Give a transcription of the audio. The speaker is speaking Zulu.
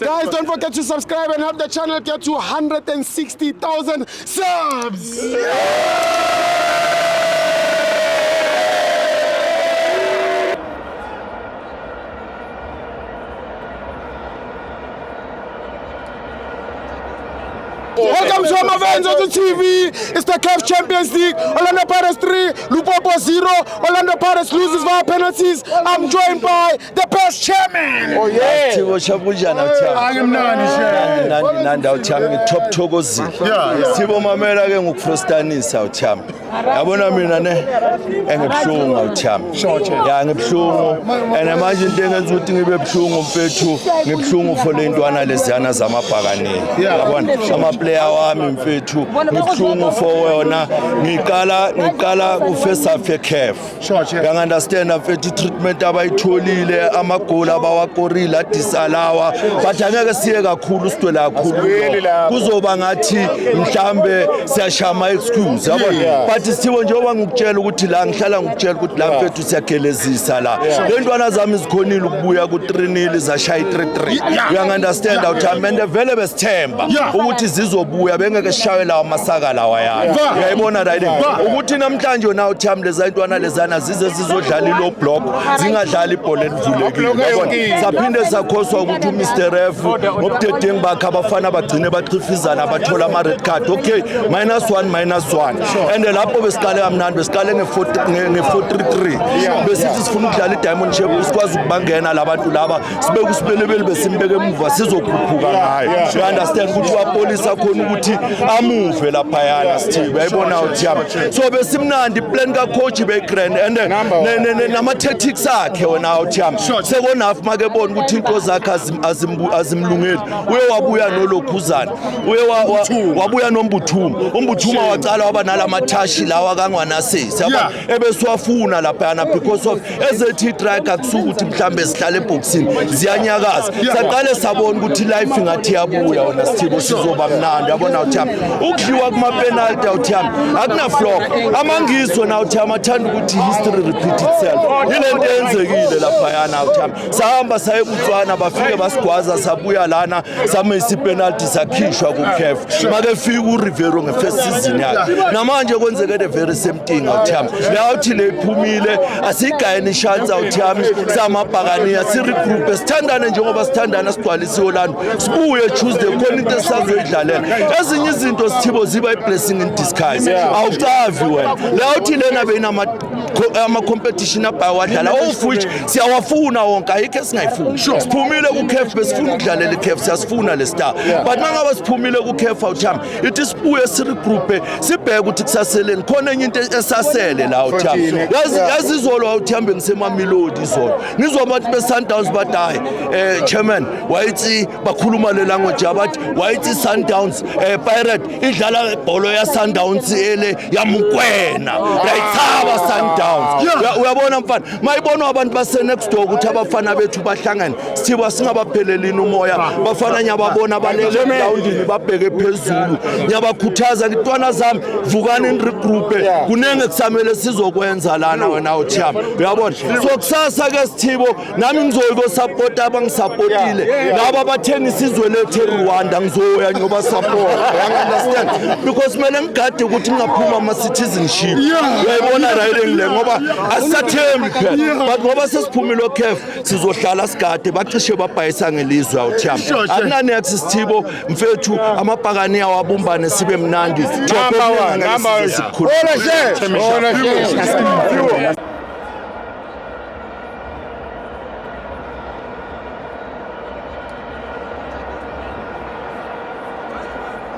Guys, don't forget to subscribe and help the channel get to 160,000 subs. Welcome to my fans on the TV. It's the CAF Champions League. Orlando Pirates 3, Lupopo 0. Orlando Pirates loses via penalties. I'm joined by the best chairman. Oh yeah. I am Nandi awuthami top thokozi. Sibo mamela ke ngukufrostanisa awuthami. Yabona mina ne engibhlungu awuthami. Ya ngibhlungu and manje into engenza ukuthi ngibe bhlungu mfethu ngibhlungu for le ntwana leziyana zamabhakane. Yabona ama-player wami mfethu ngibhlungu for wona ngiqala ku first half ye-CAF. You understand mfethu treatment abayitholile amagoli abawakorile adisalawa but angeke siye kakhulu sitwele kakhulu kuzoba ngathi mhlambe siyashama excuse yabona but sithiwe njengoba ngikutshela ukuthi la ngihlala ngikutshela ukuthi la mfethu siyagelezisa la le ntwana zami zikhonile ukubuya ku-3-0 zashaya i-3-3 you understand awuthamende vele besithemba ukuthi zizobuya bengeke sishawe lawa masaka lawa yana uyayibona right ukuthi namhlanje na uthami leza intwana lezana zize zizodlala ilo block zingadlala ibhola elivulekile yabona saphinde sakhoswa ukuthi uMr F ngobudedengu bakhe abafana bagcine baqhifizana bathola ama red card okay -1 and lapho besiqale kamnandi besiqale nge-4-3-3 besithi sifuna ukudlala iDiamond Shape sikwazi ukubangena labantu laba sibeke usibelebele besimbeke emuva sizokhuphuka ngayo you understand ukuthi wapolisa khona ukuthi amuve lapha yana sithibe uyayibona uthiyami so besimnandi plan ka coach begrand and nama tactics akhe wona uthiyami sekonafu make bona ukuthi into zakhe azimlungeli uye wabuya nolokhuzana uye wabuya nombuthuma wacala waba nalamathashi lawa kangwanasisi yabona ebesiwafuna lapha yana because of ezethi track akusuka ukuthi mhlambe sihlale eboxini ziyanyakaza saqale sabona ukuthi life ngathi yabuya wona sithibo sizoba mnandi yabona uthiyami ukudliwa kuma penalty uthiyami akuna flop amangiso na uthiyami athanda ukuthi history repeat itself yilento yenzekile lapha yana uthiyami sahamba saye kuTswana bafike basigwaza sabuya lana samisa ipenalty sakhishwa ku CAF make fika uRivero ngefirst season yakhe namanje kwenzeke the very same thing uthiyami lawuthi le iphumile asigayeni chance uthiyami samabhakaniya si regroup sithandane njengoba sithandana sigcwalisa iOrlando sibuye Tuesday khona into esisazoyidlalela ezinye izinto sithibo ziba iblessing in disguise awucavi wena lawuthi lena beyinama competition abawadlala of which siyawafuna wonke ayikho esingayifuni siphumile ku CAF besifuna ukudlalela iCAF siyasifuna le star but mangaba siphumile ku CAF awuthami ithi sibuye si regroup sibheke ukuthi kusaseleni khona enye into esasele la awuthami yazi izolo awuthambe ngisemamelodi izolo nizwa abantu beSundowns bathi hayi chairman wayithi bakhuluma le language abathi wayithi Sundowns Pirate idlala ibhola ya Sundowns ele yamukwena yayithaba Sundowns uyabona mfana mayibona abantu base next door ukuthi abafana bethu bahlangane sithiba singabaphelelini umoya bafana nyababona balele groundini babheke phezulu nyabakhuthaza intwana zami vukani in regroup kunenge kusamele sizokwenza lana wena uthiyami uyabona so kusasa ke sithibo nami ngizoyiko support abangisupportile laba batheni isizwe lethe Rwanda ngizoya nyoba support you understand because mele ngigade ukuthi ngingaphuma ama citizenship uyayibona right le ngoba asisathembi but ngoba sesiphumile CAF sizohlala sigade bacishe babhayisa ngelizwe awuthiyami akunanex sithibo mfethu amabhakani awabumbane sibe mnandi number 1